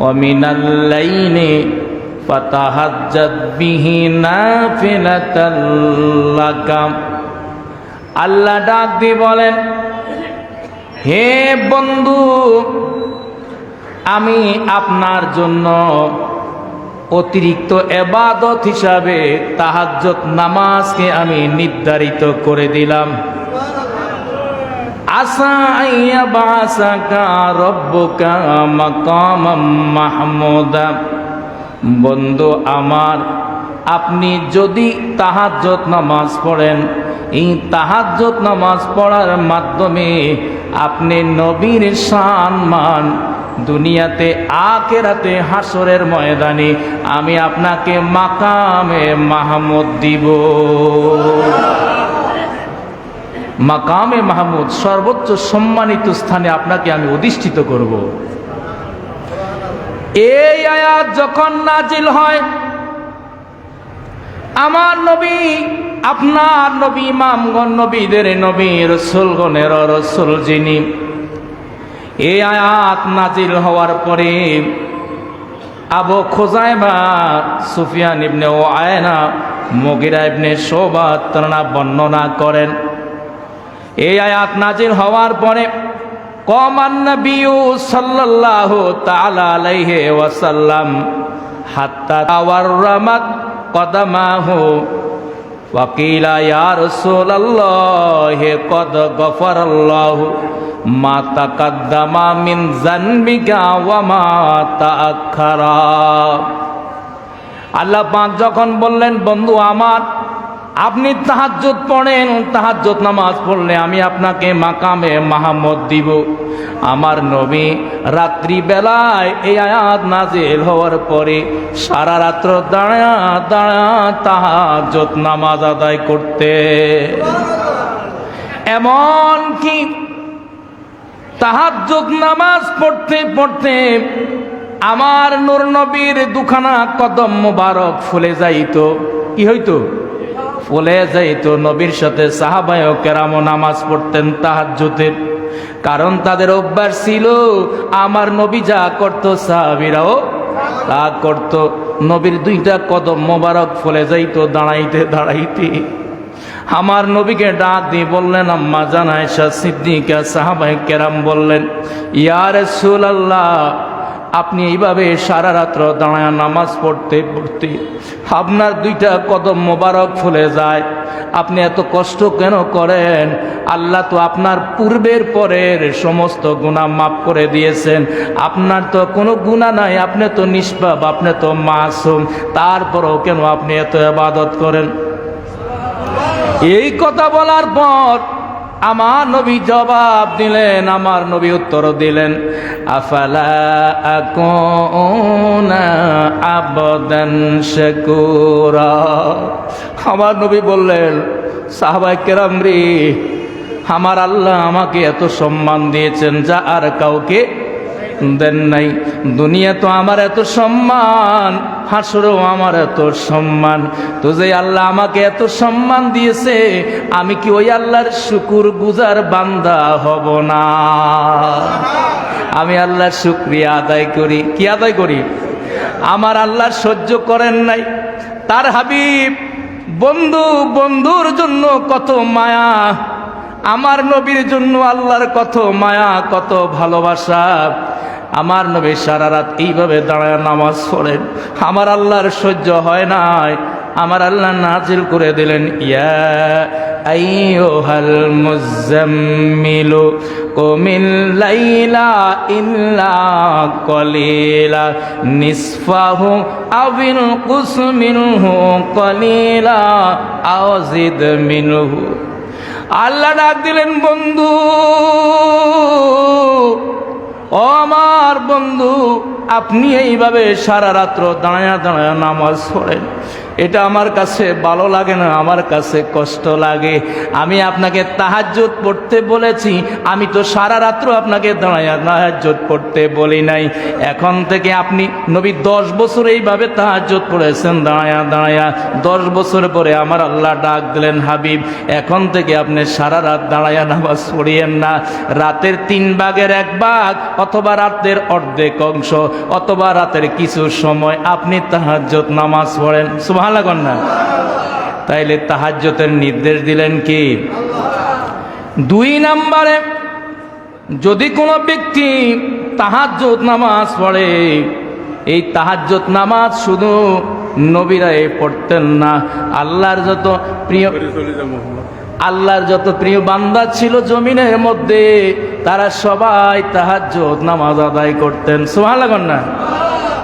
ওয়া মিনাল লাইলি ফাতাহাজ্জাদ বিহি নাফিলাতাল লাকা। আল্লাহ ডাক দিয়ে বলেন, হে বন্ধু, আমি আপনার জন্য অতিরিক্ত ইবাদত হিসাবে তাহাজ্জুদ নামাজকে আমি নির্ধারিত করে দিলাম। আসা আইয়া বাসাকা রব্বুকা মাকামাম মাহমুদা। বন্ধু আমার, আপনি যদি তাহাজ্জুদ নামাজ পড়েন, এই তাহাজ্জুদ নামাজ পড়ার মাধ্যমে আপনি নবীর সম্মান দুনিয়াতে আখিরাতে হাসরের ময়দানে আমি আপনাকে মাকামে মাহমুদ দিব। মাকামে মাহমুদ, সর্বোচ্চ সম্মানিত স্থানে আপনাকে আমি অধিষ্ঠিত করব। এই আয়াত যখন নাজিল হয়, আমার নবী, আপনার নবী, ইমামগণ, নবীদের নবী, রাসূলগণের রাসূল যিনি, এই আয়াত নাজিল হওয়ার পরে আবু খুজাইমা, সুফিয়ান ইবনে উয়ায়না, মুগিরা ইবনে শুবা তারা বর্ণনা করেন, এই আয়াত নাজিল হওয়ার পরে কমান নবিয়্যু সাল্লাল্লাহু তাআলা আলাইহি ওয়াসাল্লাম হাত্তা তাওয়াররামাত কদমাহু ওয়া কিলা ইয়া রাসূলুল্লাহ কদ গফারাল্লাহু মা তাকাদ্দামা মিন যানবিকা ওয়া মা তাআখারা। আল্লাহ পাক যখন বললেন, বন্ধু আমার, আপনি তাহাজ্জুদ পড়েন, তাহাজ্জুদ নামাজ পড়লে আমি আপনাকে মাকামে মাহমুদ দিব। আমার নবী রাত্রি বেলায় এই আয়াত নাজিল হওয়ার পরে সারা রাত্র দাঁড়া দাঁড়া তাহাজ্জুদ নামাজ আদায় করতে, এমন কি তাহাজ্জুদ নামাজ পড়তে পড়তে আমার নূর নবীর দুখানা কদম মুবারক ফুলে যাইতো। কি হইতো? ফুলে যাইতো। নবীর সাথে সাহাবায়ে কেরাম নামাজ পড়তেন তাহাজ্জুদের, কারণ তাদের অভ্যাস ছিল আমার নবী যা করত সাহাবীরাও তা করত। নবীর দুইটা কদম মোবারক ফুলে যাইতো দাঁড়াইতে দাঁড়াইতে। আমার নবীকে ডাক দিয়ে বললেন, আম্মা জান আয়েশা সিদ্দিকা, সাহাবায়ে কেরাম বললেন, ইয়া রাসূলুল্লাহ, আপনি এইভাবে সারা রাত্র দাঁড়ায় নামাজ পড়তে পড়তে আপনার দুইটা কদম মোবারক ফুলে যায়, আপনি এত কষ্ট কেন করেন? আল্লাহ তো আপনার পূর্বের পরের সমস্ত গুনাহ মাফ করে দিয়েছেন, আপনার তো কোনো গুনাহ নাই, আপনি তো নিষ্পাপ, আপনি তো মাসুম, তারপরেও কেন আপনি এত ইবাদত করেন? এই কথা বলার পর আমার নবী জবাব দিলেন, আমার নবী উত্তর দিলেন, আফালা আকুনা আবদান শাকুরা। আমার নবী বললেন, সাহাবায়ে কেরাম রে, আমার আল্লাহ আমাকে এত সম্মান দিয়েছেন যা আর কাউকে দেন নাই। দুনিয়া তো আমার এত সম্মান, হাসরেও আমার এত সম্মান, তো যে আল্লাহ আমাকে এত সম্মান দিয়েছে, আমি কি ওই আল্লাহর শুকর গুজার বান্দা হব না? আমি আল্লাহর শুকরিয়া আদায় করি। কি আদায় করি? আমার আল্লাহ সহ্য করেন নাই, তার হাবিব বন্ধু, বন্ধুর জন্য কত মায়া, আমার নবীর জন্য আল্লাহর কত মায়া, কত ভালোবাসা। আমার নবী সারা রাত এইভাবে দাঁড়ায় নামাজ পড়েন, আমার আল্লাহর সহ্য হয় নাই। আমার আল্লাহ নাজিল করে দিলেন, ইয়া আইয়ুহাল মুজাম্মিলু কুমিল লাইলা ইল্লা কলিলা নিসফাহু আবিল কুস মিনহু কলিলা আও জিদ মিনহু। আল্লাহ ডাক দিলেন, বন্ধু, ও আমার বন্ধু, আপনি এইভাবে সারা রাত্র দাঁড়ায়া দাঁড়ায়া নামাজ পড়েন, এটা আমার কাছে ভালো লাগে না, আমার কাছে কষ্ট লাগে। আমি আপনাকে তাহাজ্জুদ পড়তে বলেছি, আমি তো সারা রাত্র আপনাকে দাঁড়ায়া তাহাজ্জুদ পড়তে বলি নাই। এখন থেকে আপনি নবী 10 বছর এইভাবে তাহাজ্জুদ পড়েছেন দাঁড়ায়া দাঁড়ায়া। 10 বছর পরে আমার আল্লাহ ডাক দিলেন, হাবিব এখন থেকে আপনি সারা রাত দাঁড়ায়া নামাজ পড়িয়েন না, রাতের 3 ভাগের 1 ভাগ অথবা রাতের অর্ধেক অংশ অথবা রাতের কিছু সময় আপনি তাহাজ্জুদ নামাজ পড়েন। সুবহানাল্লাহ কন্যা। তাইলে তাহাজ্জুদের নির্দেশ দিলেন কি? 2 নম্বরে, যদি কোনো ব্যক্তি তাহাজ্জুদ নামাজ পড়ে, এই তাহাজ্জুদ নামাজ শুধু নবীরাই পড়তেন না, আল্লাহর যত প্রিয় বান্দা ছিল জমিনের মধ্যে তারা সবাই তাহাজ্জুদ নামাজ আদায় করতেন। সুবহানাল্লাহ কন্যা।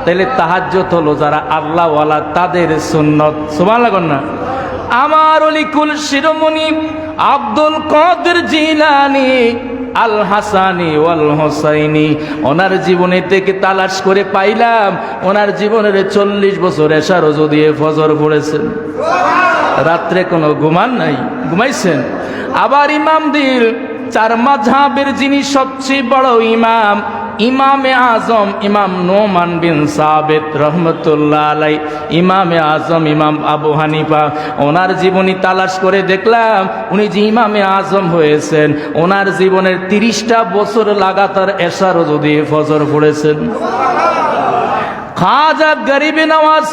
তাইলে তাহাজ্জুদ হলো যারা আল্লাহ ওয়ালা তাদের সুন্নত। সুবহানাল্লাহ কন্যা। আমার অলিকুল শিরোমণি আব্দুল কাদের জিলানী আল হাসানি ওয়াল হোসাইনি, ওনার জীবনে থেকে তালাশ করে পাইলাম ওনার জীবনের 40 বছর এশা রোজা দিয়ে ফজর পড়েছেন, রাত্রে কোনো ঘুমান নাই, ঘুমাইছেন। আবার ইমামদের 4 মাযহাবের যিনি সবচেয়ে বড় ইমাম, ইমামে আজম ইমাম নোমান বিন সাবিত রহমতুল্লাহ আলাই, ইমামে আজম ইমাম আবু হানিফা, ওনার জীবনী তালাশ করে দেখলাম উনি যে ইমামে আজম হয়েছেন ওনার জীবনের 30টা বছর লাগাতার এশা রোজা দিয়ে ফজর পড়েছেন। খাজা গরিবে নওয়াজ,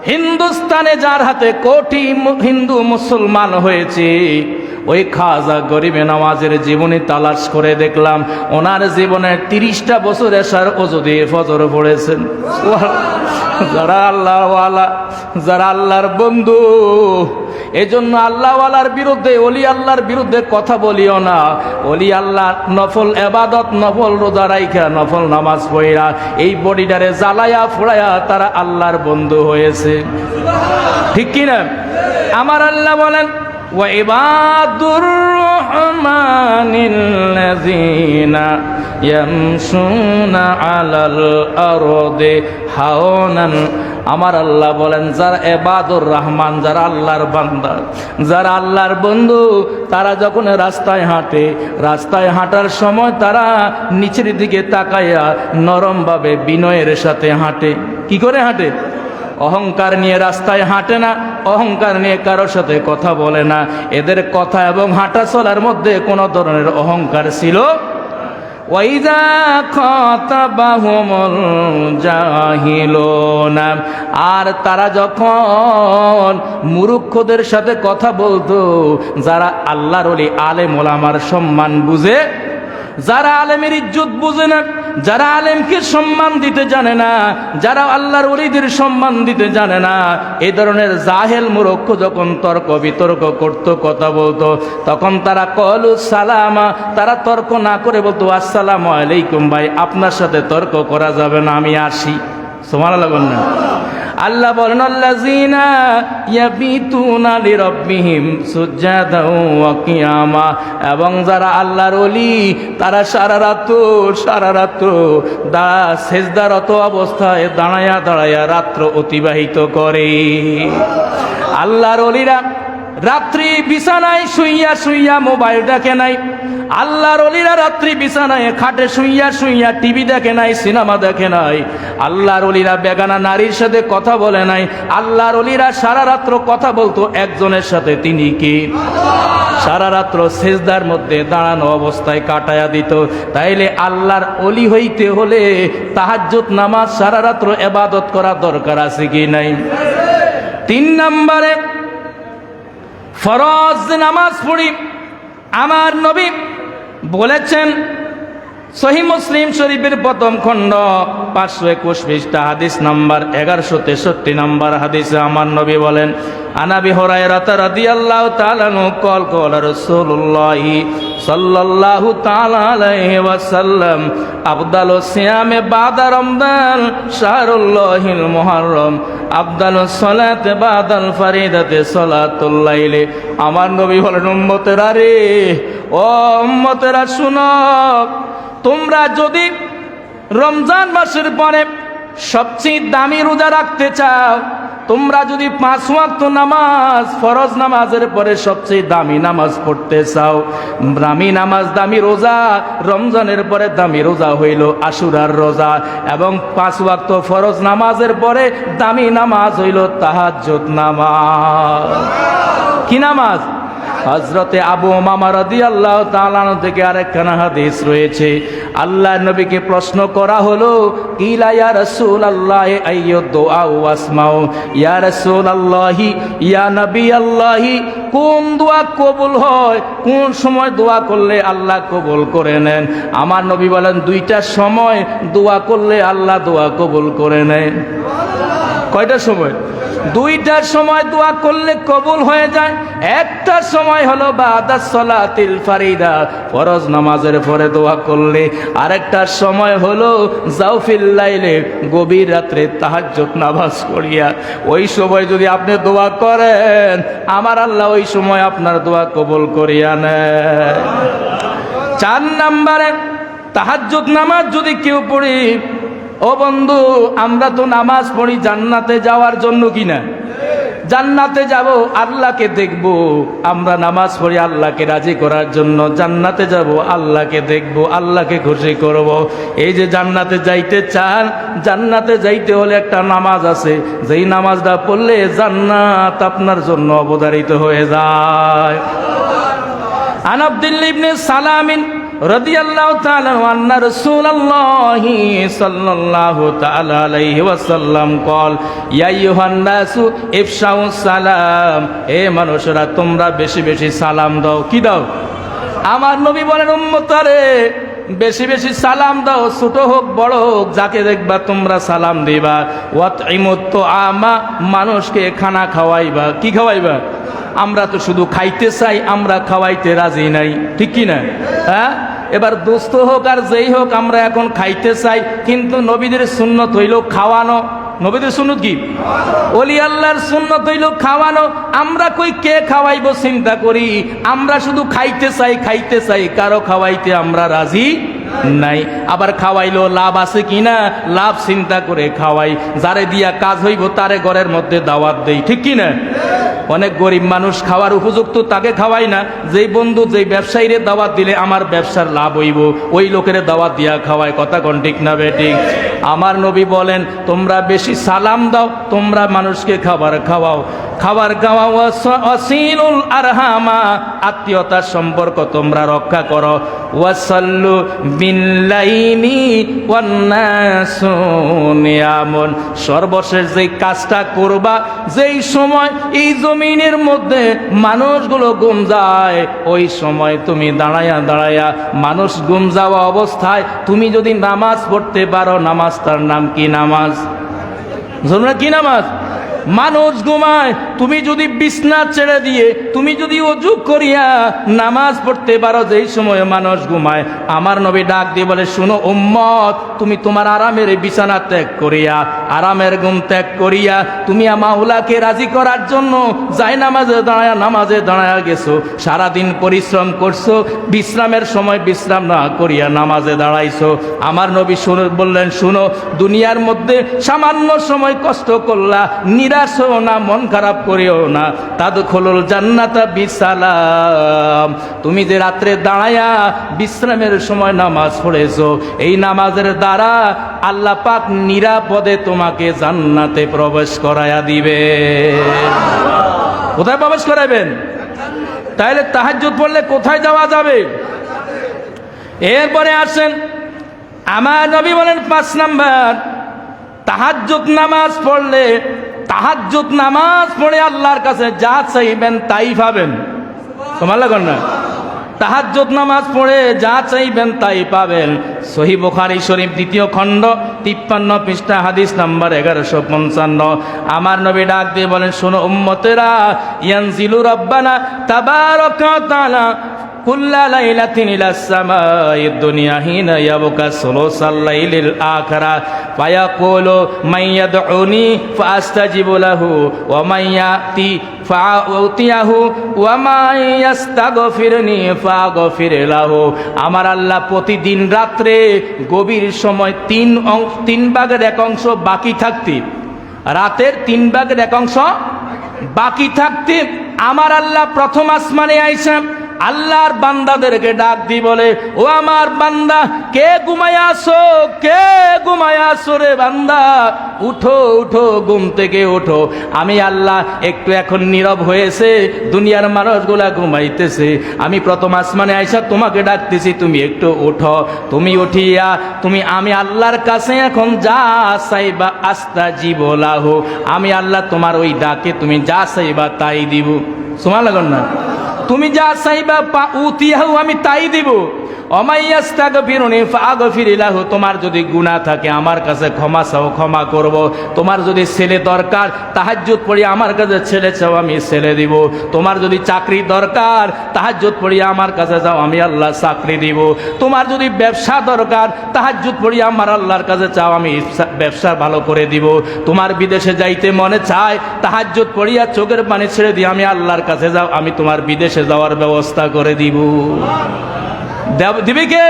হিন্দুস্তানে যার হাতে কোটি হিন্দু মুসলমান হয়েছে, ওই খাজা গরিবে নওয়াজের জীবনী তালাশ করে দেখলাম ওনার জীবনের 30টা বছর এশার ওযু দিয়ে ফজর পড়েছেন। যারা আল্লাহওয়ালা, যারা আল্লাহর বন্ধু, এজন্য আল্লাহওয়ালার বিরুদ্ধে, ওলি আল্লাহর বিরুদ্ধে কথা বলিও না। ওলি আল্লাহ নফল এবাদত, নফল রোজা রাইখা, নফল নামাজ পড়া এই বডিটারে জ্বালায়া ফোড়ায়া তারা আল্লাহর বন্ধু হয়েছে, ঠিক কিনা? আমার আল্লাহ বলেন, وعباد الرحمن الذين يمشون على الأرض هونا। আমার আল্লাহ বলেন যারা ইবাদুর রহমান, যারা আল্লাহর বান্দা, যারা আল্লাহর বন্ধু, তারা যখন রাস্তায় হাঁটে, রাস্তায় হাঁটার সময় তারা নিচের দিকে তাকাইয়া নরমভাবে বিনয়ের সাথে হাঁটে। কি করে হাঁটে? অহংকার নিয়ে রাস্তায় হাঁটে না, অহংকার নিয়ে কারোর সাথে কথা বলে না। এদের কথা এবং হাঁটা চলার মধ্যে কোনো ধরনের অহংকার ছিল। ওয়াইযা খাতাবাহুমুল জাহিলুনা, আর তারা যখন মূর্খদের সাথে কথা বলতো, যারা আল্লাহর ওলি আলেম ওলামার সম্মান বুঝে, যারা আলেমের ইজ্জত বুঝে না, যারা আলেমকে সম্মান দিতে জানে না, যারা আল্লাহর ওলিদের সম্মান দিতে জানে না, এই ধরনের জাহেল মূর্খ যখন তর্ক বিতর্ক করতো, কথা বলতো, তখন তারা কলু সালামা, তারা তর্ক না করে বলতো আসসালামু আলাইকুম ভাই, আপনার সাথে তর্ক করা যাবে না, আমি আসি। সুবহানাল্লাহ বলেন। আল্লাহ বলেন আল্লাযীনা ইয়াবিতুনা লিরাব্বিহিম সুজদাও ওয়া কিয়ামা, এবং যারা আল্লাহর ওলি তারা সারা রাত সেজদারত অবস্থায় দাঁড়ায়া দাঁড়ায়া রাত্র অতিবাহিত করে। আল্লাহর ওলিরা রাত্রি বিছানায় শুইয়া শুইয়া মোবাইল দেখে নাই, আল্লাহর ওলিরা রাত্রি বিছানায় খাটে শুইয়া শুইয়া টিভি দেখে নাই, সিনেমা দেখে নাই। আল্লাহর ওলিরা বেগানা নারীর সাথে কথা বলে নাই। আল্লাহর ওলিরা সারা রাত্র কথা বলতো একজনের সাথে, তিনি কি? সারা রাত্র সেজদার মধ্যে দাঁড়ানো অবস্থায় কাটায়া দিত। তাইলে আল্লাহর ওলি হইতে হলে তাহাজ্জুদ নামাজ সারা রাত্র ইবাদত করা দরকার আছে কি নাই? 3 নম্বরে, ফরজ নামাজ পড়ি। আমার নবী বলেছেন, সহিহ মুসলিম শরীফের প্রথম খণ্ড 521 পৃষ্ঠা হাদিস নাম্বার 1163 নম্বর হাদিসে আমার নবী বলেন, আনাবি হুরায়রা রাদিয়াল্লাহু তাআলা আনহু কল রাসূলুল্লাহ সাল্লাল্লাহু তাআলা আলাইহি ওয়াসাল্লাম, আফদালুস সিয়ামে বাদা রমজান শাহরুল্লাহিল মুহররম, আফদালুস সালাতে বাদাল ফরিদাতে সালাতুল লাইলি। আমার নবী বলেন, উম্মতেরা রে, ও উম্মতেরা শুনো, তোমরা যদি রমজান মাসের পরে সবচেয়ে দামি রোজা রাখতে চাও, তোমরা যদি 5 ওয়াক্ত নামাজ, ফরজ নামাজের পরে সবচেয়ে দামি নামাজ পড়তে চাও, দামি নামাজ, দামি রোজা, রমজানের পরে দামি রোজা হইল আশুরার রোজা, এবং 5 ওয়াক্ত ফরজ নামাজের পরে দামি নামাজ হইল তাহাজ্জুদ নামাজ। কি নামাজ? হযরতে আবু উমামা রাদিয়াল্লাহু তাআলা আনহু থেকে আরেকখানা হাদিস রয়েছে। আল্লাহর নবীকে প্রশ্ন করা হলো, কিলা ইয়া রাসূলুল্লাহ আইয়ু দুআ ওয়াসমাউ, ইয়া রাসূলুল্লাহ ইয়া নবী আল্লাহ, কোন দোয়া কবুল হয়, কোন সময় দোয়া করলে আল্লাহ কবুল করে নেন? আমার নবী বলেন, 2টা সময় দোয়া করলে আল্লাহ দোয়া কবুল করে নেন। কয়টা সময়? 2টার সময় দোয়া করলে কবুল হয়ে যায়। একটা সময় হলো বাদা সলাতিল ফারিদা, ফরজ নামাজের পরে দোয়া করলে। আরেকটা সময় হলো জাওফিল লাইলে, গভীর রাত্রে তাহাজ্জুদ নামাজ পড়িয়া। ওই সময় যদি আপনি দোয়া করেন, আমার আল্লাহ ওই সময় আপনার দোয়া কবুল করিয়া নেয়। 4 নম্বরে, তাহাজ্জুদ নামাজ যদি কেউ পড়ি, ও বন্ধু, আমরা তো নামাজ পড়ি জান্নাতে যাওয়ার জন্য, কিনা? জান্নাতে যাব, আল্লাহকে দেখব। আমরা নামাজ পড়ি আল্লাহকে রাজি করার জন্য। জান্নাতে যাব, আল্লাহকে দেখব, আল্লাহকে খুশি করব। এই যে জান্নাতে যাইতে চান, জান্নাতে যাইতে হলে একটা নামাজ আছে, যেই নামাজটা পড়লে জান্নাত আপনার জন্য অবধারিত হয়ে যায়। আন আব্দুল্লাহ ইবনে সালামিন রাদিয়াল্লাহু তাআলা আন্না রাসূলুল্লাহি সাল্লাল্লাহু তাআলা আলাইহি ওয়াসাল্লাম কল, ইয়া আইয়ুহান নাসু ইফশাউ সালাম, হে মানুষেরা তোমরা বেশি বেশি সালাম দাও। কি দাও? আমার নবী বলেন, উম্মতারে বেশি বেশি সালাম দাও, ছোট হোক বড় হোক, যাকে দেখবা তোমরা সালাম দিবা। ওয়াতইমুত তুআমা, মানুষকে খানা খাওয়াইবা। কি খাওয়াইবা? আমরা তো শুধু খাইতে চাই, আমরা খাওয়াইতে রাজি নাই, ঠিক কি না? হ্যাঁ, এবার দোস্ত হোক আর যেই হোক, আমরা এখন খাইতে চাই, কিন্তু নবীদের সুন্নত হইল খাওয়ানো। নবীদের সুন্নত কি? ওলি আল্লাহর সুন্নত হইল খাওয়ানো। আমরা কই কে খাওয়াইবো চিন্তা করি, আমরা শুধু খাইতে চাই, খাইতে চাই, কারো খাওয়াইতে আমরা রাজি নাই। আবার খাওয়াইলো লাভ আছে কিনা, লাভ চিন্তা করে খাওয়াই। যারে দিয়া কাজ হইব তারে ঘরের মধ্যে দাওয়াত দেই, ঠিক কিনা? অনেক গরিব মানুষ খাওয়ার উপযুক্ত, তাকে খাওয়াই না। যেই বন্ধু, যেই ব্যবসায়ীরে দাওয়াত দিলে আমার ব্যবসার লাভ হইব, ওই লোকের দাওয়াত দিয়া খাওয়ায়। কথা কোন ঠিক না বেঠিক? আমার নবী বলেন, তোমরা বেশি সালাম দাও, তোমরা মানুষকে খাবার খাওয়াও। খাবার খাওয়াও। ওয়াসিলুল আরহামা, আত্মীয়তার সম্পর্ক তোমরা রক্ষা করো। ওয়াসাল্লু বিল্লাইলি ওয়ান নাসু নিয়ামুন, সর্বশেষ যেই কাজটা করবা, যেই সময় এই জমিনের মধ্যে মানুষগুলো ঘুম যায়, ওই সময় তুমি দাঁড়ায়া দাঁড়ায়া, মানুষ ঘুম যাওয়া অবস্থায় তুমি যদি নামাজ পড়তে পারো, নামাজটার নাম কি? নামাজ। কি নামাজ? মানুষ ঘুমায়, তুমি যদি বিছনা ছেড়ে দিয়ে, তুমি যদি ওযু করিয়া নামাজ পড়তে পারো যেই সময় মানুষ ঘুমায়, আমার নবী ডাক দিয়ে বলে, শুনো উম্মত, তুমি তোমার আরামের বিছানা ত্যাগ করিয়া, আরামের ঘুম ত্যাগ করিয়া, তুমি মাওলাকে রাজি করার জন্য যাই নামাজে দাঁড়ায়া গেছো, সারাদিন পরিশ্রম করছো, বিশ্রামের সময় বিশ্রাম না করিয়া নামাজে দাঁড়াইছো। আমার নবী বললেন, শুনো, দুনিয়ার মধ্যে সামান্য সময় কষ্ট করলা, নিরাশ হও না, মন খারাপ করিও না। তাদখুলুল জান্নাতা বিসালাম, তুমি যে রাত্রে দাঁড়ায়া বিশ্রামের সময় নামাজ পড়েছো, এই নামাজের দ্বারা আল্লাহ পাক নিরাপদে তোমাকে জান্নাতে প্রবেশ করায়া দিবে। কোথায় প্রবেশ করাবেন? তাহলে তাহাজ্জুদ পড়লে কোথায় যাওয়া যাবে? এরপরে আসেন, আমার নবী বলেন 5 নাম্বার, তাহাজ্জুদ নামাজ পড়লে, তাহাজ্জুদ নামাজ পড়ে আল্লাহর কাছে যা চাইবেন তাই পাবেন। তোমার লাগুন না? তাহাজ্জুদ নামাজ পড়ে যা চাইবেন তাই পাবেন। সহিহ বুখারী শরীফ 2য় খণ্ড 53 পৃষ্ঠা, হাদিস নাম্বার 1155। আমার নবী ডাক দিয়ে বলেন, শোনো উম্মতেরা, ইয়ানজিলু রাব্বানা তাবারাকা ওয়া তাআলা কুল্লা লাইলাতিন ইলাস সামাইদ দুনিয়া হিনা ইয়াবকা সুলুসাল লাইলিল আখিরা ফায়াকুলু মান ইয়াদউনি ফাআস্তাজিবু লাহু ওয়া মান ইয়াতি ফাউতিয়াহু ওয়া মান ইস্তাগফিরনি ফাগফির লাহু। আমার আল্লাহ প্রতিদিন রাত্রে গভীর সময় 3 ভাগের 1 অংশ বাকি থাকতে, রাতের 3/1 বাকি থাকতে আমার আল্লাহ প্রথম আসমানে আইসা আল্লাহর বান্দাদেরকে ডাক দি বলে, ও আমার বান্দা, কে ঘুমায় আসো, কে ঘুমায় আসো রে বান্দা, উঠো উঠো, ঘুম থেকে উঠো। আমি আল্লাহ একটু এখন নীরব হয়েছে, দুনিয়ার মানুষগুলা ঘুমাইতেছে, আমি প্রথম আসমানে আইসা তোমাকে ডাকতেছি, তুমি একটু উঠো। তুমি উঠিয়া আমি আল্লাহর কাছে এখন যা চাইবা আস্তাজিব লাহু, আমি আল্লাহ তোমার ওই ডাকে তুমি যা চাইবা তাই দিব। সুবহানাল্লাহ না? তুমি যা চাইবা উতিয়াহু, আমি তাই দিব। অমাইয়াস্তাগফিরুনি ফাগফির লাহু, তোমার যদি গুনাহ থাকে আমার কাছে ক্ষমা চাও, ক্ষমা করব। তোমার যদি ছেলে দরকার, তাহাজ্জুদ পড়ি আমার কাছে ছেলে চাও, আমি ছেলে দিব। তোমার যদি চাকরি দরকার, তাহাজ্জুদ পড়ি আমার কাছে যাও, আমি আল্লাহ চাকরি দিব। তোমার যদি ব্যবসা দরকার, তাহাজ্জুদ পড়ি আমার আল্লাহর কাছে চাও, আমি ব্যবসা ভালো করে দিব। তোমার বিদেশে যাইতে মনে চায়, তাহাজ্জুদ পড়িয়া চোখের পানি ছেড়ে দিয়ে আমি আল্লাহর কাছে যাও, আমি তোমার বিদেশে যাওয়ার ব্যবস্থা করে দিব। দিবে কে?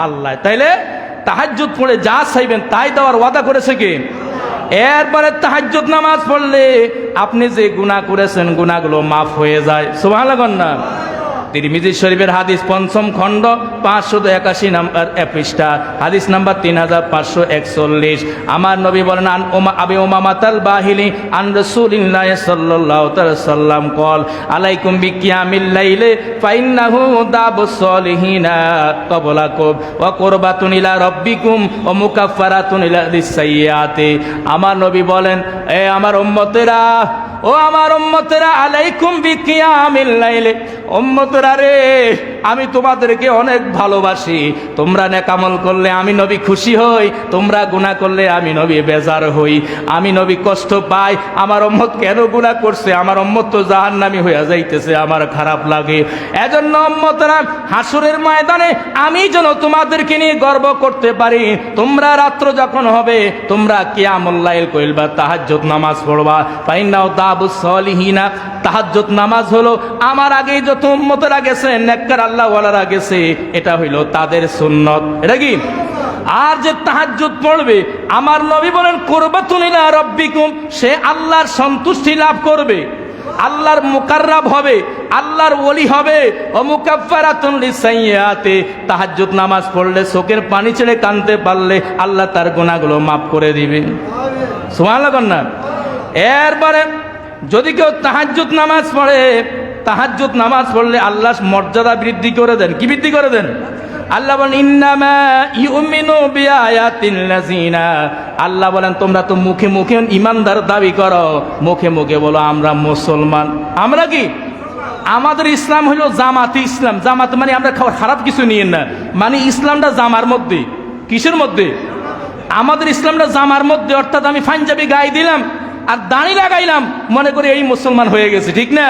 আল্লাহ। তাইলে তাহাজ্জুদ পড়ে যা চাইবেন তাই দেওয়ার ওয়াদা করেছে কে? এরপরে তাহাজ্জুদ নামাজ পড়লে আপনি যে গুনাহ করেছেন গুনাহগুলো মাফ হয়ে যায়। সুবহানাল্লাহ না? তিরমিজি শরীফের হাদিস 5ম খণ্ড 581 নম্বর পৃষ্ঠা, হাদিস নাম্বার 3541। আমার নবী বলেন, আন আবি উমামাতাল বাহিলি আন রাসূলিল্লাহ সাল্লাল্লাহু তাআলা সাল্লাম কল, আলাইকুম বিকিয়ামিল লাইলি ফাইন্নাহু দাবুস সলিহিনা ক্বাবলাকুম ওয়া কুরবাতুন ইলা রাব্বিকুম ওয়া মুকাফফারাতুন ইলা লিসাইয়্যাতি। আমার নবী বলেন, এ আমার উম্মতেরা, ও আমার উম্মতেরা, আলাইকুম বিকিয়ামিল লাইলি, উম্মতেরা রে, আমি তোমাদেরকে অনেক ভালোবাসি। তোমরা নেক আমল করলে আমি নবী খুশি হই, তোমরা গুনাহ করলে আমি নবী বেজার হই। আমি নবী কষ্ট পাই, আমার উম্মত কেন গুনাহ করছে, আমার উম্মত তো জাহান্নামী হইয়া যাইতেছে, আমার খারাপ লাগে। এজন্য উম্মতেরা, হাসরের ময়দানে আমি যেন তোমাদেরকে নিয়ে গর্ব করতে পারি। তোমরা রাত্র যখন হবে, তোমরা কিয়ামুল লাইল কইলবা, তাহাজ্জুদ নামাজ পড়বা। ফাইন্নাহু দাবুস সলিহিনা, তাহাজ্জুদ নামাজ হলো আমার আগে যত উম্মতেরা গেছে, নেককার আল্লাহ ওয়ালারা গেছে, এটা হইলো তাদের সুন্নত। এটা কি? আর যে তাহাজ্জুদ পড়বে, আমার নবী বলেন, কুরবাতুন ইলা রাব্বিকুম, সে আল্লাহর সন্তুষ্টি লাভ করবে, আল্লাহর মুকাররাব হবে, আল্লাহর ওলি হবে। ও মুকাফফারাতুন লিসাইয়্যাতি, তাহাজ্জুদ নামাজ পড়লে চোখের পানি ছেড়ে কাঁদতে পারলে আল্লাহ তার গুনাহগুলো মাফ করে দিবে। সুবহানাল্লাহ না? এরপরে যদি কেউ তাহাজ্জুদ নামাজ পড়ে, তাহাজ্জুদ নামাজ পড়লে আল্লাহ মর্যাদা বৃদ্ধি করে দেন। কি বৃদ্ধি করে দেন? আল্লাহ বলেন, ইন্নামা ইউমিনু বিআয়াতিল্লাযিনা, আল্লাহ বলেন তোমরা তো মুখে মুখে ইমানদার দাবি করো, মুখে মুখে বলো আমরা মুসলমান। আমরা কি? আমাদের ইসলাম হলো জামাতি ইসলাম। জামাত মানে আমরা খারাপ কিছু নিয়ে না, মানে ইসলামটা জামার মধ্যে। কিসের মধ্যে? আমাদের ইসলামটা জামার মধ্যে। অর্থাৎ আমি পাঞ্জাবি গায়ে দিলাম আর দাড়ি লাগাইলাম, মনে করি এই মুসলমান হয়ে গেছে, ঠিক না?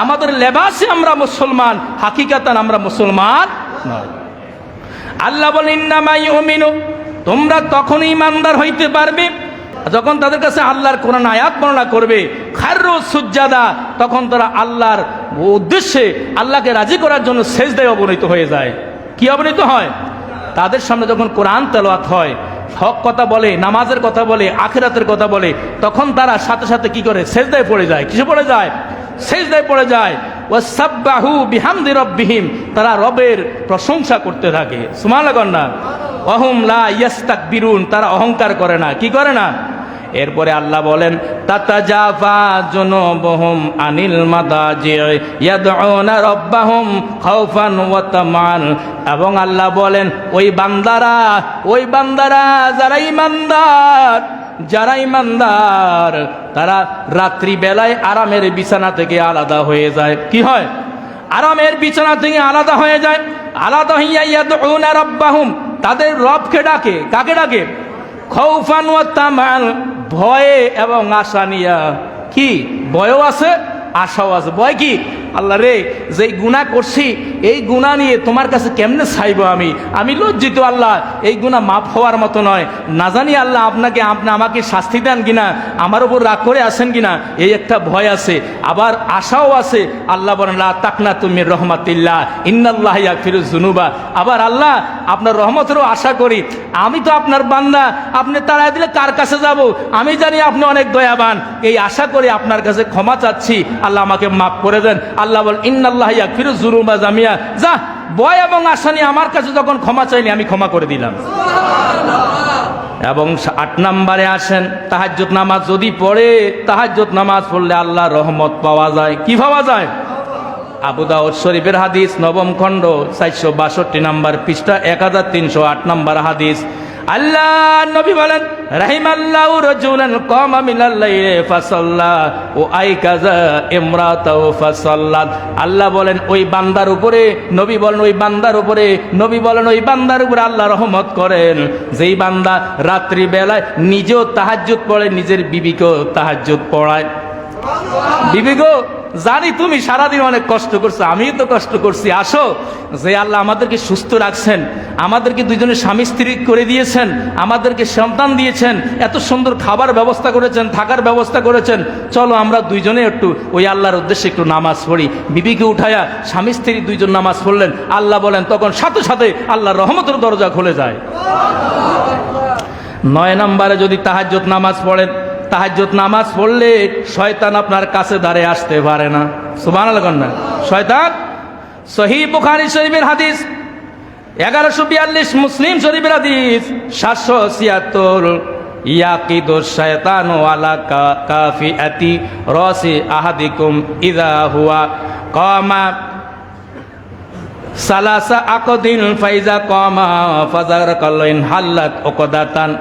আমাদের লেবাসে আমরা মুসলমান, হাকিকাতান আমরা মুসলমান নয়। আল্লাহ বলেন, ইন্নামা ইউমিনু, তোমরা তখন ইমানদার হইতে পারবে যখন তাদের কাছে আল্লাহর কোরআন আয়াত বর্ণনা করবে, খাররু সুজ্জাদা, তখন তারা আল্লাহর উদ্দেশ্যে, আল্লাহকে রাজি করার জন্য সেজদায় অবনীত হয়ে যায়। কি অবনীত হয়? তাদের সামনে যখন কোরআন তেলাওয়াত হয়, হক কথা বলে, নামাজের কথা বলে, আখিরাতের কথা বলে, তখন তারা সাথে সাথে কি করে? সেজদায় পড়ে যায়। কিসে পড়ে যায়? সেজদায় পড়ে যায়। ওয়াসাব্বাহু বিহামদি রাব্বিহিম, তারা রবের প্রশংসা করতে থাকে। সুবহানাল্লাহ না? ওয়াহুম লা ইয়াস্তাকবিরুন, তারা অহংকার করে না। কি করে না? এরপরে আল্লাহ বলেন, তাতাজাফা জুনুবুহুম আনিল মাদাজি ইয়াদউনা রাব্বাহুম খাউফান ওয়া তামান, এবং আল্লাহ বলেন ওই বান্দারা যারা ইমানদার তারা রাত্রি বেলায় আরামের বিছানা থেকে আলাদা হয়ে যায়। কি হয়? আরামের বিছানা থেকে আলাদা হয়ে যায়। আলাদা হইয়া ইয়াদউনা রাব্বাহুম, তাদের রবকে ডাকে। কাকে ডাকে? খাউফান ওয়া তামান, ভয়ে এবং আশা নিয়া। কি? ভয়ও আছে, আশাও আছে। ভয় কি? আল্লাহ রে যে গুনাহ করছি এই গুনাহ নিয়ে তোমার কাছে কেমনে চাইবো আমি লজ্জিত আল্লাহ, এই গুনাহ মাফ হওয়ার মতো নয়। না জানি আল্লাহ আপনি আমাকে শাস্তি দেন কিনা, আমার উপর রাগ করে আসেন কিনা, এই একটা ভয় আছে, আবার আশাও আছে। আল্লাহ বলেন লা তাকনাতু মির রাহমাতিল্লাহ ইন্নাল্লাহা ইয়াগফিরুয যুনুবা। আবার আল্লাহ আপনার রহমতেরও আশা করি, আমি তো আপনার বান্দা, আপনি তাড়ায় দিলে কার কাছে যাব, আমি জানি আপনি অনেক দয়াবান, এই আশা করে আপনার কাছে ক্ষমা চাচ্ছি, আল্লাহ আমাকে মাফ করে দেন। আল্লাহ বলেন ইন্নাল্লাহা ইয়াগফিরুয যুনুবা জামিয়া। যা ভয় এবং আশা নিয়ে আমার কাছে যখন ক্ষমা চাইনি আমি ক্ষমা করে দিলাম। এবং 8 নম্বরে আসেন, তাহাজ্জুদ নামাজ যদি পড়ে, তাহাজ্জুদ নামাজ পড়লে আল্লাহর রহমত পাওয়া যায়। কি পাওয়া যায়? আবু দাউদ শরীফের হাদিস, 9ম খণ্ড 462 নম্বর পৃষ্ঠা, 1308 নম্বর হাদিস। আল্লাহ নবী বলেন রাহিমাল্লাহু রাজুলান কামা মিনাল লাইলি ফাসাল্লা ও আইকাযা ইমরাতাহু ফাসাল্লাত। আল্লাহ বলেন ওই বান্দার উপরে, নবী বলেন ওই বান্দার উপরে, নবী বলেন ওই বান্দার উপরে আল্লাহ রহমত করেন যেই বান্দা রাত্রি বেলায় নিজেও তাহাজ্জুদ পড়ে, নিজের বিবিকেও তাহাজ্জুদ পড়ায়। বিবিগো, জানি তুমি সারাদিন অনেক কষ্ট করছো, আমিও তো কষ্ট করছি, আসো। যে আল্লাহ আমাদেরকে সুস্থ রাখছেন, আমাদেরকে দুইজনে স্বামী স্ত্রী করে দিয়েছেন, আমাদেরকে সন্তান দিয়েছেন, এত সুন্দর খাবার ব্যবস্থা করেছেন, থাকার ব্যবস্থা করেছেন, চলো আমরা দুইজনে একটু ওই আল্লাহর উদ্দেশ্যে একটু নামাজ পড়ি। বিবিকে উঠায়া স্বামী স্ত্রী দুইজন নামাজ পড়লেন। আল্লাহ বলেন তখন সাথে সাথে আল্লাহর রহমতের দরজা খুলে যায়। 9 নম্বরে যদি তাহাজ্জুদ নামাজ পড়েন, তাহাজ্জুদ নামাজ পড়লে শয়তান আপনার কাছে দাঁড়িয়ে আসতে পারে না। সুবহানাল্লাহ না, শয়তান। সহিহ বুখারী শরীফের হাদিস 1142, মুসলিম শরীফের হাদিস 776, ইয়াকিদু শায়তানু আলা কাফিয়াতি রাসি আহাদিকুম ইযা হুয়া কামা সালাসা আকদিন ফাইজা কামা ফাজারাকাল্লাইন হাল্লাত উকদাতান।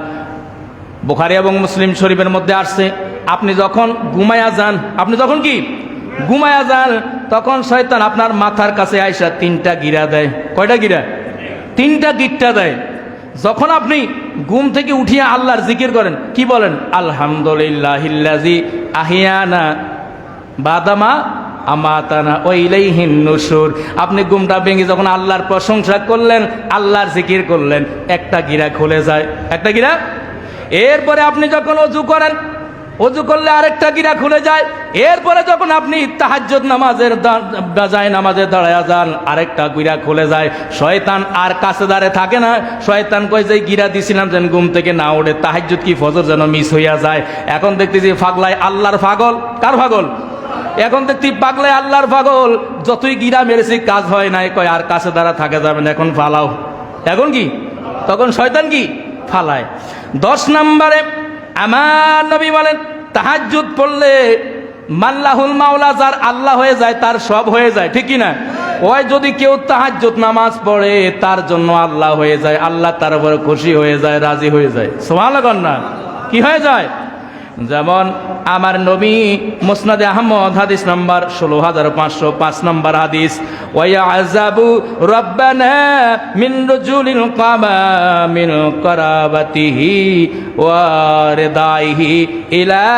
বুখারী এবং মুসলিম শরীফের মধ্যে আসছে, আপনি যখন ঘুমায়া যান, আপনি যখন কি ঘুমায়া যান, তখন শয়তান আপনার মাথার কাছে আইসা 3টা গিরা দেয়। কয়টা গিরা? 3টা গিট্টা দেয়। যখন আপনি ঘুম থেকে উঠিয়া আল্লাহর জিকির করেন, কি বলেন? আলহামদুলিল্লাহিল্লাযী আহিয়ানা বাদামা আমাতানা ওয়া ইলাইহিন নুশুর। আপনি ঘুমটা ভেঙে যখন আল্লাহর প্রশংসা করলেন, আল্লাহর জিকির করলেন, একটা গিরা খুলে যায়, একটা গিরা। এরপরে আপনি যখন ওযু করেন, ওযু করলে আরেকটা গিরা খুলে যায়। এরপরে যখন আপনি তাহাজ্জুদ নামাজের নামাজে দাঁড়ায়া যান, আরেকটা গিরা খুলে যায়। শয়তান আর কাছে দাঁড়ে থাকে না। শয়তান কয় যে গিরা দিছিলাম যেন ঘুম থেকে না ওঠে, তাহাজ্জুদ কি ফজর যেন মিস হইয়া যায়। এখন দেখতেছি পাগলায় আল্লাহর পাগল। কার পাগল? এখন দেখছি পাগলায় আল্লাহর পাগল। যতই গিরা মেরেছি কাজ হয় নাই, কয় আর কাছে দাঁড়া থাকে যাবে না, এখন ফালাও। এখন কি? তখন শয়তান কি ফালায়। 10 নম্বরে আমার নবী বলেন তাহাজ্জুদ পড়লে মাল্লাহুল মাওলা, যার আল্লাহ হয়ে যায় তার সব হয়ে যায়, ঠিক কি না? ওই যদি কেউ তাহাজ্জুদ নামাজ পড়ে তার জন্য আল্লাহ হয়ে যায়, আল্লাহ তার উপরে খুশি হয়ে যায়, রাজি হয়ে যায়। সুবহানাল্লাহ না, কি হয়ে যায়? যেমন আমার নবী মুসনাদে আহমদ হাদিস নাম্বার 16505 নম্বর হাদিস, ওয়ায়াযাবু রাব্বানা মিন রুজুলিল কামা মিন কারাবাতিহি ওয়া রিদাইহি ইলা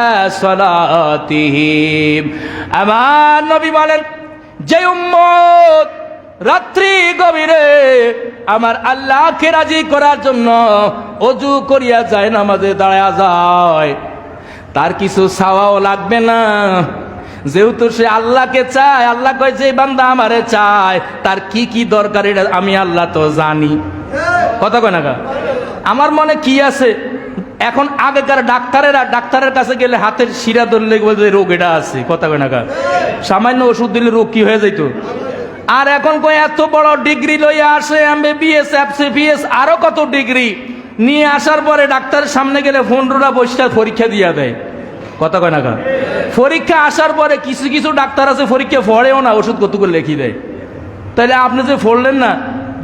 সালাতিহি। আমার নবী বলেন যে উম্মত রাত্রি গভীরে আমার আল্লাহকে রাজি করার জন্য ওযু করিয়া যায়, নামাজে দাঁড়ায়া যায়, তার কিছু চাওয়াও লাগবে না। যেহেতু সে আল্লাহকে চায়, আল্লাহ কয় যে বান্দা আমারে চায়, তার কি কি দরকার এটা আমি আল্লাহ তো জানি। কথা কয় না? আমার মনে কি আছে? এখন আগেকার ডাক্তারের কাছে গেলে হাতের শিরা ধরলে বলতে রোগ এটা আছে। কথা কয় না? সামান্য ওষুধ দিলে রোগ কি হয়ে যাইতো। আর এখন কয় এত বড় ডিগ্রি লইয়া আসে, MBBS FCPS আরো কত ডিগ্রি নিয়ে আসার পরে ডাক্তারের সামনে গেলে 15টা বৈশাখ পরীক্ষা দিয়া দেয়। কথা কয় না? পরীক্ষা আসার পরে কিছু কিছু ডাক্তার আছে পরীক্ষা পড়েও না, ওষুধ কত করে লিখি দেয়। তাহলে আপনি যে পড়লেন না,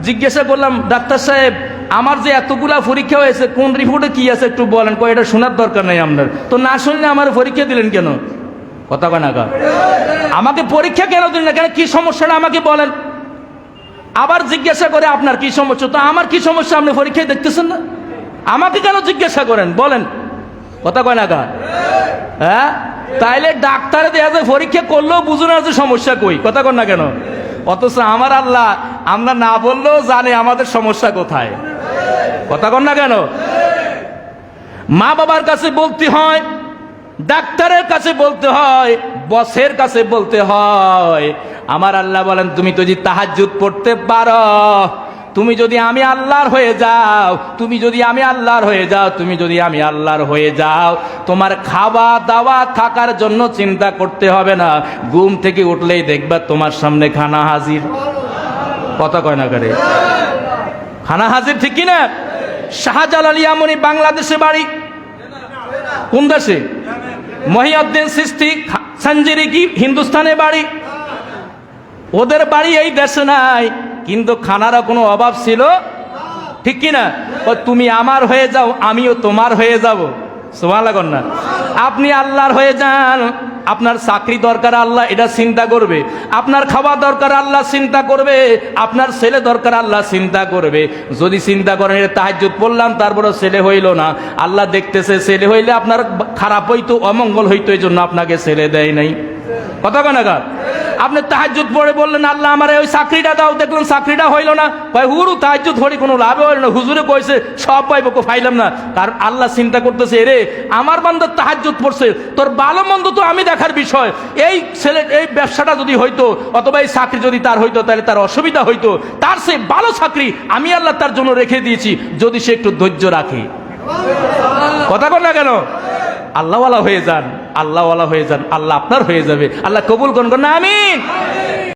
জিজ্ঞাসা করলাম ডাক্তার সাহেব আমার যে এতগুলা পরীক্ষা হয়েছে কোন রিপোর্টে কি আছে একটু বলেন। কয় এটা শোনার দরকার নাই আপনার, তো না শুনলে আমার পরীক্ষা দিলেন কেন? কথা কয় না? আমাকে পরীক্ষা কেন দিলেন না, কেন কি সমস্যাটা আমাকে বলেন। আবার জিজ্ঞাসা করে আপনার কি সমস্যা, তো আমার কি সমস্যা আপনি পরীক্ষায় দেখতেছেন না, আমাকে কেন জিজ্ঞাসা করেন বলেন। কথা কয় না? হ্যাঁ, তাইলে ডাক্তারে দেয়া যায় পরীক্ষা করলেও বুঝুন আছে সমস্যা কই, কথা কন না কেন? অথচ আমার আল্লাহ আমরা না বললেও জানে আমাদের সমস্যা কোথায়, কথা কন না কেন? মা বাবার কাছে বলতে হয়, ডাক্তারের কাছে বলতে হয়, বসের কাছে বলতে হয়। আমার আল্লাহ বলেন তুমি যদি তাহাজ্জুদ পড়তে পারো, তুমি যদি আমি আল্লাহর হয়ে যাও, তুমি যদি আমি আল্লাহর হয়ে যাও, তুমি যদি আমি আল্লাহর হয়ে যাও, তোমার খাওয়া দাওয়া থাকার জন্য চিন্তা করতে হবে না। ঘুম থেকে উঠলেই দেখবা তোমার সামনে খানা হাজির, কথা কয় না করে, খানা হাজির, ঠিক কিনা? শাহজালাল ইয়ামনি বাংলাদেশে বাড়ি, কোন দেশে? মহিউদ্দিন চিশতি সঞ্জেরি কি হিন্দুস্তানে বাড়ি। ওদের বাড়ি এই দেশে নাই, কিন্তু খানারও কোনো অভাব ছিল, ঠিক কিনা? তুমি আমার হয়ে যাও, আমিও তোমার হয়ে যাব, সুবহানাল্লাহ না? আপনি আল্লাহর হয়ে যান, আপনার চাকরি দরকার আল্লাহ এটা চিন্তা করবে, আপনার খাওয়া দরকার আল্লাহ চিন্তা করবে, আপনার ছেলে দরকার আল্লাহ চিন্তা করবে। যদি চিন্তা করেন এটা তাহাজ্জুদ পড়লাম তারপরে ছেলে হইল না, আল্লাহ দেখতেছে ছেলে হইলে আপনার খারাপ হইতো, অমঙ্গল হইতো, এই জন্য আপনাকে ছেলে দেয় নাই, কথা কয় না? আপনি তাহাজ্জুদ পড়ে বললেন আল্লাহ আমার ওই চাকরিটা দাও, দেখলেন চাকরিটা হইল না, ভাই হুরু তাহাজ্জুদ পড়ে কোনো লাভ হইল না, হুজুরে কইছে সব পাইব, ফাইলাম না। কারণ আল্লাহ চিন্তা করতেছে রে আমার বান্দা তাহাজ্জুদ পড়ছে, তোর ভালো মন্দ তো আমি দেখার বিষয়। এই ছেলে এই ব্যবসাটা যদি হইতো অথবা এই চাকরি যদি তার হইতো তাহলে তার অসুবিধা হইতো, তার সে ভালো চাকরি আমি আল্লাহ তার জন্য রেখে দিয়েছি, যদি সে একটু ধৈর্য রাখে, কথা কর না কেন? আল্লাহওয়ালা হয়ে যান, আল্লাহওয়ালা হয়ে যান, আল্লাহ আপনার হয়ে যাবে। আল্লাহ কবুল করুন না, আমিন।